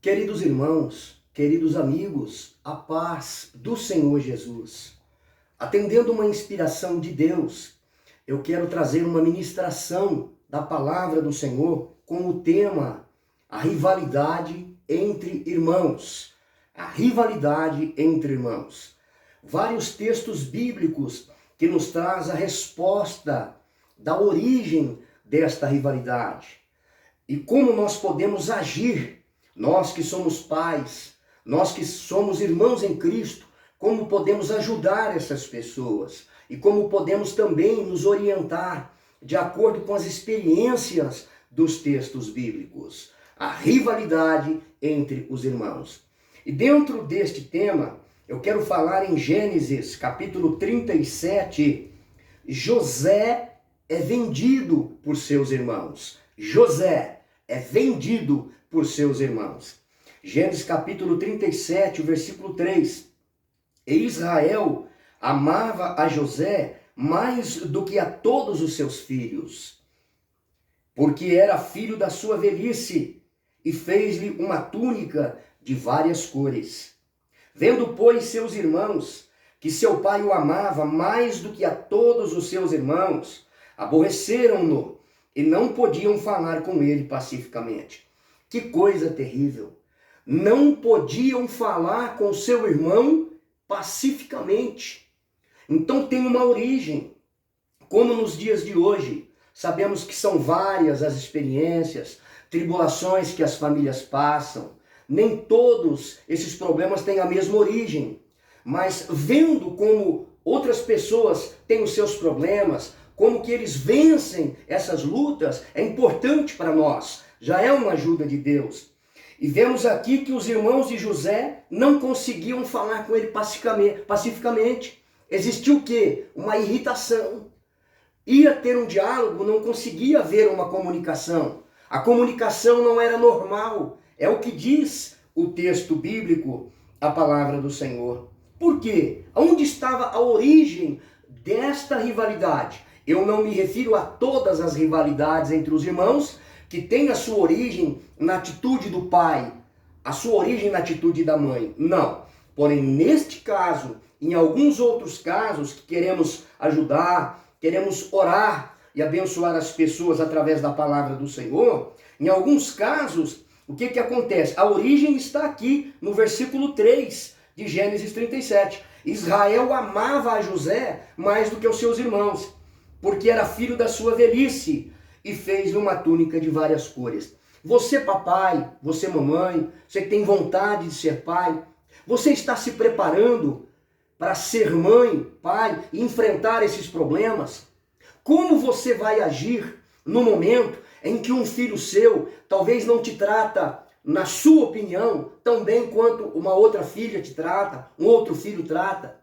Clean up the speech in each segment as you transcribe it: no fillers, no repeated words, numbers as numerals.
Queridos irmãos, queridos amigos, a paz do Senhor Jesus. Atendendo uma inspiração de Deus, eu quero trazer uma ministração da palavra do Senhor com o tema a rivalidade entre irmãos. A rivalidade entre irmãos. Vários textos bíblicos que nos traz a resposta da origem desta rivalidade. E como nós podemos agir, nós que somos pais, nós que somos irmãos em Cristo, como podemos ajudar essas pessoas e como podemos também nos orientar de acordo com as experiências dos textos bíblicos. A rivalidade entre os irmãos. E dentro deste tema, eu quero falar em Gênesis, capítulo 37, José é vendido por seus irmãos. José é vendido por seus irmãos. Gênesis capítulo 37, versículo 3. E Israel amava a José mais do que a todos os seus filhos, porque era filho da sua velhice, e fez-lhe uma túnica de várias cores. Vendo, pois, seus irmãos, que seu pai o amava mais do que a todos os seus irmãos, aborreceram-no e não podiam falar com ele pacificamente. Que coisa terrível! Não podiam falar com seu irmão pacificamente. Então tem uma origem. Como nos dias de hoje, sabemos que são várias as experiências, tribulações que as famílias passam. Nem todos esses problemas têm a mesma origem. Mas vendo como outras pessoas têm os seus problemas, como que eles vencem essas lutas, é importante para nós. Já é uma ajuda de Deus. E vemos aqui que os irmãos de José não conseguiam falar com ele pacificamente. Existiu o quê? Uma irritação. Ia ter um diálogo, não conseguia haver uma comunicação. A comunicação não era normal. É o que diz o texto bíblico, a palavra do Senhor. Por quê? Onde estava a origem desta rivalidade? Eu não me refiro a todas as rivalidades entre os irmãos, que tem a sua origem na atitude do pai, a sua origem na atitude da mãe. Não. Porém, neste caso, em alguns outros casos que queremos ajudar, queremos orar e abençoar as pessoas através da palavra do Senhor, em alguns casos, o que acontece? A origem está aqui no versículo 3 de Gênesis 37. Israel amava a José mais do que os seus irmãos, porque era filho da sua velhice, e fez uma túnica de várias cores. Você, papai, você, mamãe, você que tem vontade de ser pai, você está se preparando para ser mãe, pai, e enfrentar esses problemas? Como você vai agir no momento em que um filho seu talvez não te trata, na sua opinião, tão bem quanto uma outra filha te trata, um outro filho trata?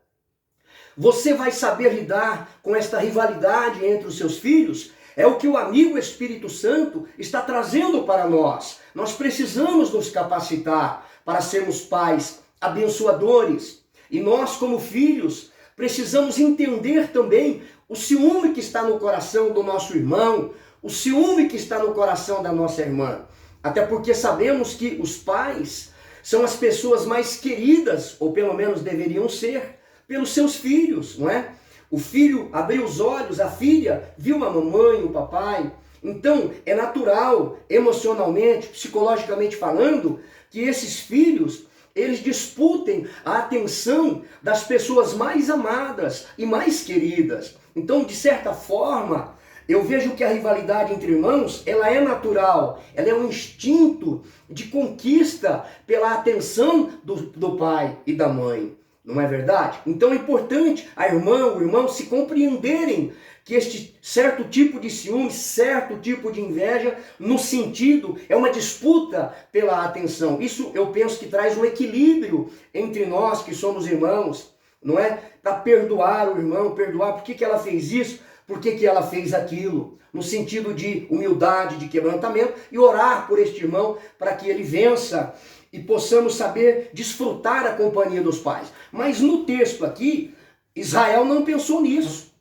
Você vai saber lidar com esta rivalidade entre os seus filhos? É o que o amigo Espírito Santo está trazendo para nós. Nós precisamos nos capacitar para sermos pais abençoadores. E nós, como filhos, precisamos entender também o ciúme que está no coração do nosso irmão, o ciúme que está no coração da nossa irmã. Até porque sabemos que os pais são as pessoas mais queridas, ou pelo menos deveriam ser, pelos seus filhos, não é? O filho abriu os olhos, a filha viu a mamãe, o papai. Então, é natural, emocionalmente, psicologicamente falando, que esses filhos, eles disputem a atenção das pessoas mais amadas e mais queridas. Então, de certa forma, eu vejo que a rivalidade entre irmãos, ela é natural, ela é um instinto de conquista pela atenção do pai e da mãe. Não é verdade? Então é importante a irmã, o irmão se compreenderem que este certo tipo de ciúme, certo tipo de inveja, no sentido, é uma disputa pela atenção. Isso eu penso que traz um equilíbrio entre nós que somos irmãos, não é? Para perdoar o irmão, perdoar por que ela fez isso, por que ela fez aquilo, no sentido de humildade, de quebrantamento, e orar por este irmão para que ele vença e possamos saber desfrutar a companhia dos pais. Mas no texto aqui, Israel não pensou nisso,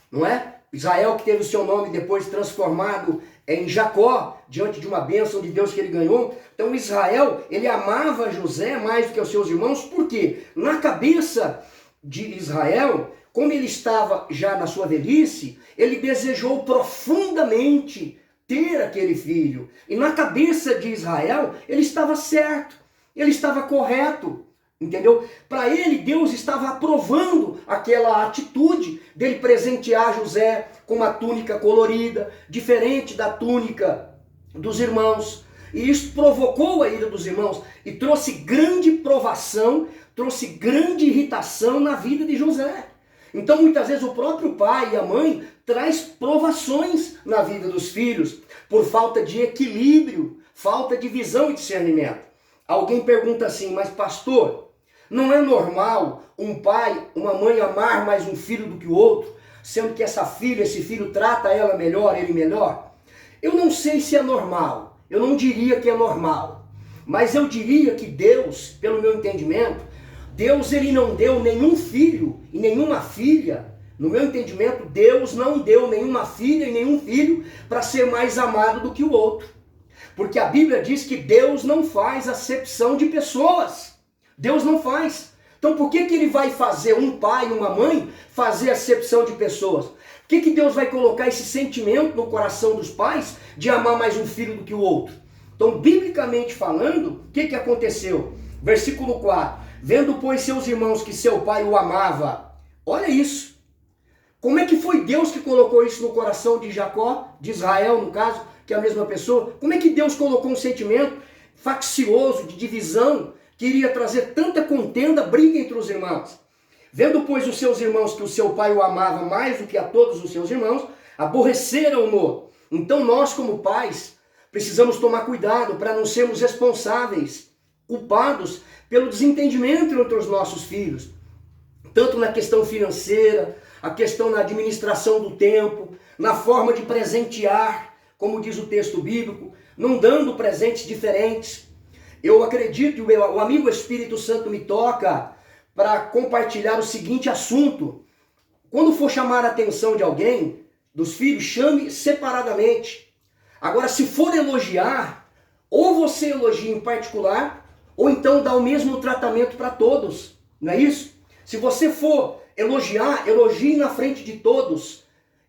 não é? Israel, que teve o seu nome depois transformado em Jacó, diante de uma bênção de Deus que ele ganhou. Então Israel, ele amava José mais do que os seus irmãos, porque na cabeça de Israel, como ele estava já na sua velhice, ele desejou profundamente ter aquele filho. E na cabeça de Israel, ele estava certo, ele estava correto, entendeu? Para ele, Deus estava aprovando aquela atitude dele presentear José com uma túnica colorida, diferente da túnica dos irmãos. E isso provocou a ira dos irmãos e trouxe grande provação, trouxe grande irritação na vida de José. Então, muitas vezes, o próprio pai e a mãe traz provações na vida dos filhos por falta de equilíbrio, falta de visão e discernimento. Alguém pergunta assim, mas pastor, não é normal um pai, uma mãe amar mais um filho do que o outro, sendo que essa filha, esse filho trata ela melhor, ele melhor? Eu não sei se é normal, eu não diria que é normal, mas eu diria que Deus, pelo meu entendimento, Deus ele não deu nenhum filho e nenhuma filha. No meu entendimento, Deus não deu nenhuma filha e nenhum filho para ser mais amado do que o outro. Porque a Bíblia diz que Deus não faz acepção de pessoas. Deus não faz. Então por que ele vai fazer um pai e uma mãe fazer acepção de pessoas? Por que Deus vai colocar esse sentimento no coração dos pais de amar mais um filho do que o outro? Então, biblicamente falando, o que aconteceu? Versículo 4. Vendo, pois, seus irmãos que seu pai o amava. Olha isso. Como é que foi Deus que colocou isso no coração de Jacó, de Israel, no caso, que é a mesma pessoa? Como é que Deus colocou um sentimento faccioso, de divisão, que iria trazer tanta contenda, briga entre os irmãos? Vendo, pois, os seus irmãos que o seu pai o amava mais do que a todos os seus irmãos, aborreceram-no. Então nós, como pais, precisamos tomar cuidado para não sermos responsáveis, culpados pelo desentendimento entre os nossos filhos, tanto na questão financeira, a questão na administração do tempo, na forma de presentear, como diz o texto bíblico, não dando presentes diferentes. Eu acredito que o amigo Espírito Santo me toca para compartilhar o seguinte assunto. Quando for chamar a atenção de alguém, dos filhos, chame separadamente. Agora, se for elogiar, ou você elogia em particular, ou então dá o mesmo tratamento para todos, não é isso? Se você for elogiar, elogie na frente de todos.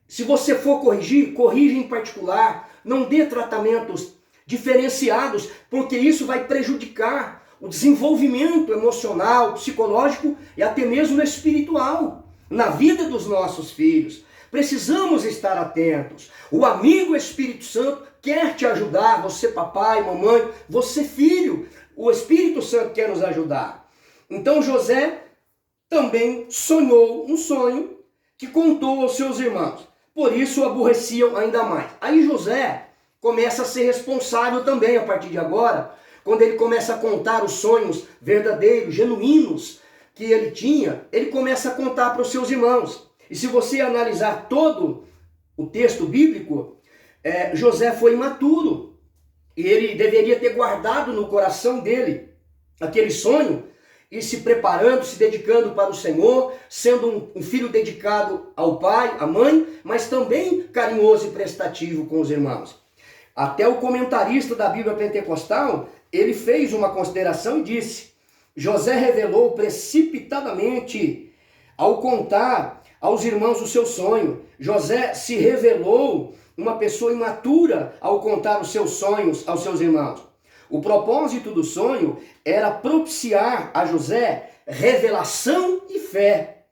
Se você for corrigir, corrija em particular. Não dê tratamentos diferenciados, porque isso vai prejudicar o desenvolvimento emocional, psicológico e até mesmo espiritual na vida dos nossos filhos. Precisamos estar atentos. O amigo Espírito Santo quer te ajudar, você papai, mamãe, você filho. O Espírito Santo quer nos ajudar. Então José também sonhou um sonho que contou aos seus irmãos. Por isso o aborreciam ainda mais. Aí José começa a ser responsável também a partir de agora, quando ele começa a contar os sonhos verdadeiros, genuínos que ele tinha, ele começa a contar para os seus irmãos. E se você analisar todo o texto bíblico, José foi imaturo. E ele deveria ter guardado no coração dele aquele sonho e se preparando, se dedicando para o Senhor, sendo um filho dedicado ao pai, à mãe, mas também carinhoso e prestativo com os irmãos. Até o comentarista da Bíblia Pentecostal, ele fez uma consideração e disse: José revelou precipitadamente ao contar aos irmãos o seu sonho. José se revelou uma pessoa imatura ao contar os seus sonhos aos seus irmãos. O propósito do sonho era propiciar a José revelação e fé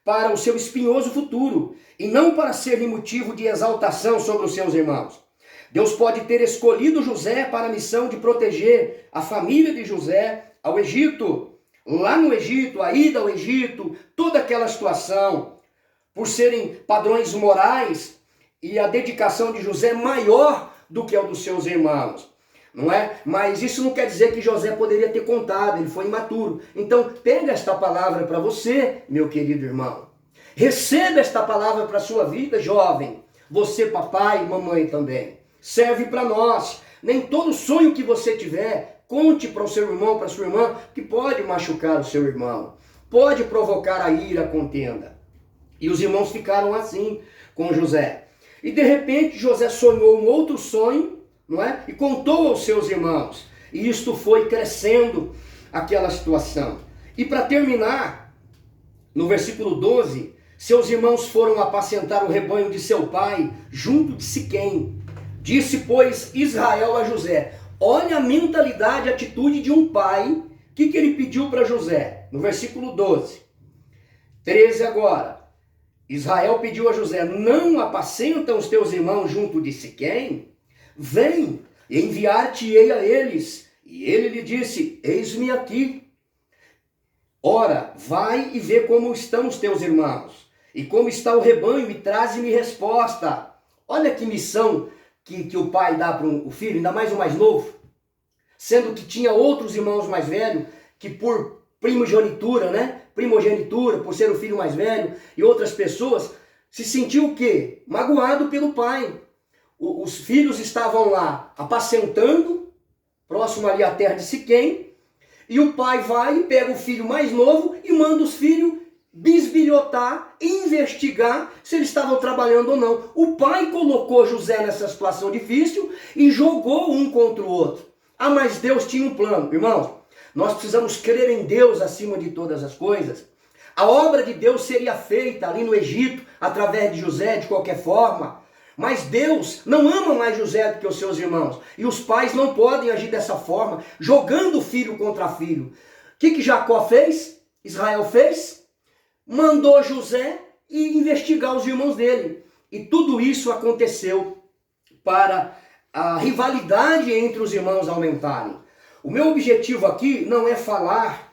para o seu espinhoso futuro, e não para ser motivo de exaltação sobre os seus irmãos. Deus pode ter escolhido José para a missão de proteger a família de José ao Egito. Lá no Egito, a ida ao Egito, toda aquela situação, por serem padrões morais, e a dedicação de José maior do que a dos seus irmãos, não é? Mas isso não quer dizer que José poderia ter contado, ele foi imaturo. Então, pega esta palavra para você, meu querido irmão. Receba esta palavra para a sua vida, jovem. Você, papai e mamãe também. Serve para nós. Nem todo sonho que você tiver, conte para o seu irmão, para a sua irmã, que pode machucar o seu irmão. Pode provocar a ira, a contenda. E os irmãos ficaram assim com José. E de repente José sonhou um outro sonho, não é? E contou aos seus irmãos. E isto foi crescendo aquela situação. E para terminar, no versículo 12, seus irmãos foram apacentar o rebanho de seu pai junto de Siquém. Disse, pois, Israel a José. Olha a mentalidade, a atitude de um pai. O que ele pediu para José? No versículo 12. 13 agora. Israel pediu a José, não apacentam os teus irmãos junto de Siquém? Vem, enviar-te-ei a eles. E ele lhe disse, eis-me aqui. Ora, vai e vê como estão os teus irmãos, e como está o rebanho, e traze-me resposta. Olha que missão que o pai dá para o filho, ainda mais o mais novo. Sendo que tinha outros irmãos mais velhos, que por primogenitura, por ser o filho mais velho, e outras pessoas, se sentiu o quê? Magoado pelo pai. Os filhos estavam lá apacentando, próximo ali à terra de Siquém, e o pai vai e pega o filho mais novo e manda os filhos bisbilhotar, investigar se eles estavam trabalhando ou não. O pai colocou José nessa situação difícil e jogou um contra o outro. Ah, mas Deus tinha um plano. Irmãos, nós precisamos crer em Deus acima de todas as coisas. A obra de Deus seria feita ali no Egito, através de José, de qualquer forma. Mas Deus não ama mais José do que os seus irmãos. E os pais não podem agir dessa forma, jogando filho contra filho. O que Jacó fez? Israel fez? Mandou José investigar os irmãos dele. E tudo isso aconteceu para a rivalidade entre os irmãos aumentarem. O meu objetivo aqui não é falar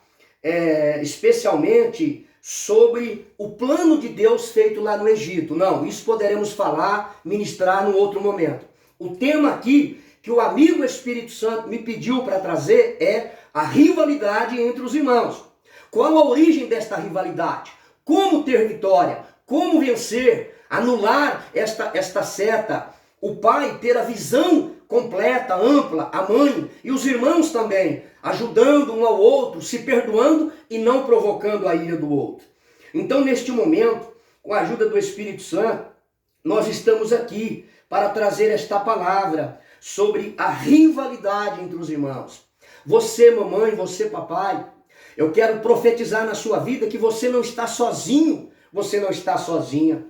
especialmente sobre o plano de Deus feito lá no Egito. Não, isso poderemos falar, ministrar num outro momento. O tema aqui que o amigo Espírito Santo me pediu para trazer é a rivalidade entre os irmãos. Qual a origem desta rivalidade? Como ter vitória? Como vencer? Anular esta seta? O pai ter a visão completa, ampla, a mãe e os irmãos também, ajudando um ao outro, se perdoando e não provocando a ira do outro. Então, neste momento, com a ajuda do Espírito Santo, nós estamos aqui para trazer esta palavra sobre a rivalidade entre os irmãos. Você, mamãe, você, papai, eu quero profetizar na sua vida que você não está sozinho, você não está sozinha.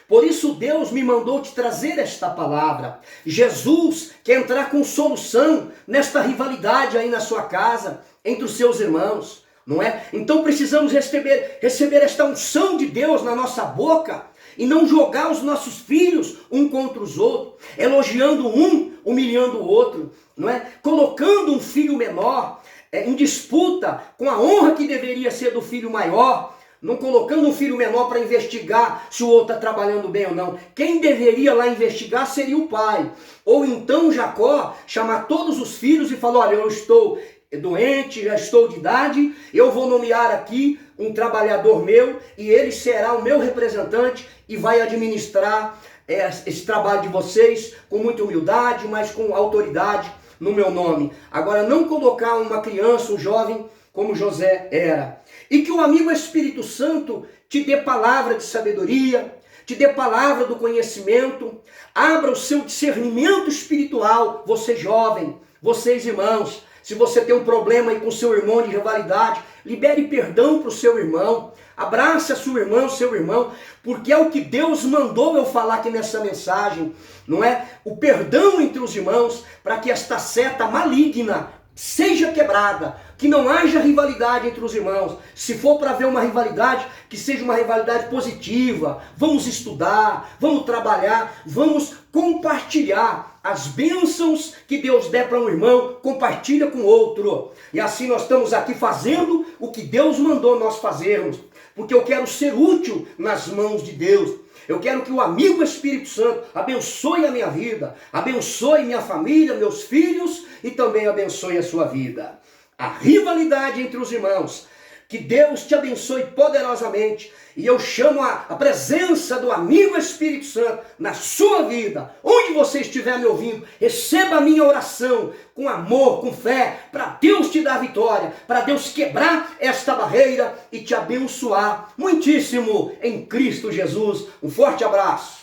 Por isso Deus me mandou te trazer esta palavra. Jesus quer entrar com solução nesta rivalidade aí na sua casa, entre os seus irmãos, não é? Então precisamos receber esta unção de Deus na nossa boca e não jogar os nossos filhos um contra os outros, elogiando um, humilhando o outro, não é? Colocando um filho menor em disputa com a honra que deveria ser do filho maior, não colocando um filho menor para investigar se o outro está trabalhando bem ou não. Quem deveria lá investigar seria o pai. Ou então Jacó chamar todos os filhos e falar, olha, eu estou doente, já estou de idade, eu vou nomear aqui um trabalhador meu e ele será o meu representante e vai administrar esse trabalho de vocês com muita humildade, mas com autoridade no meu nome. Agora, não colocar uma criança, um jovem, como José era. E que o amigo Espírito Santo te dê palavra de sabedoria, te dê palavra do conhecimento, abra o seu discernimento espiritual, você jovem, vocês irmãos. Se você tem um problema aí com seu irmão de rivalidade, libere perdão para o seu irmão, abrace a sua irmã, o seu irmão, porque é o que Deus mandou eu falar aqui nessa mensagem, não é? O perdão entre os irmãos, para que esta seta maligna seja quebrada, que não haja rivalidade entre os irmãos. Se for para haver uma rivalidade, que seja uma rivalidade positiva. Vamos estudar, vamos trabalhar, vamos compartilhar as bênçãos que Deus der para um irmão, compartilha com outro. E assim nós estamos aqui fazendo o que Deus mandou nós fazermos, porque eu quero ser útil nas mãos de Deus. Eu quero que o amigo Espírito Santo abençoe a minha vida, abençoe minha família, meus filhos e também abençoe a sua vida. A rivalidade entre os irmãos. Que Deus te abençoe poderosamente. E eu chamo a presença do amigo Espírito Santo na sua vida. Onde você estiver me ouvindo, receba a minha oração com amor, com fé, para Deus te dar vitória, para Deus quebrar esta barreira e te abençoar muitíssimo em Cristo Jesus. Um forte abraço.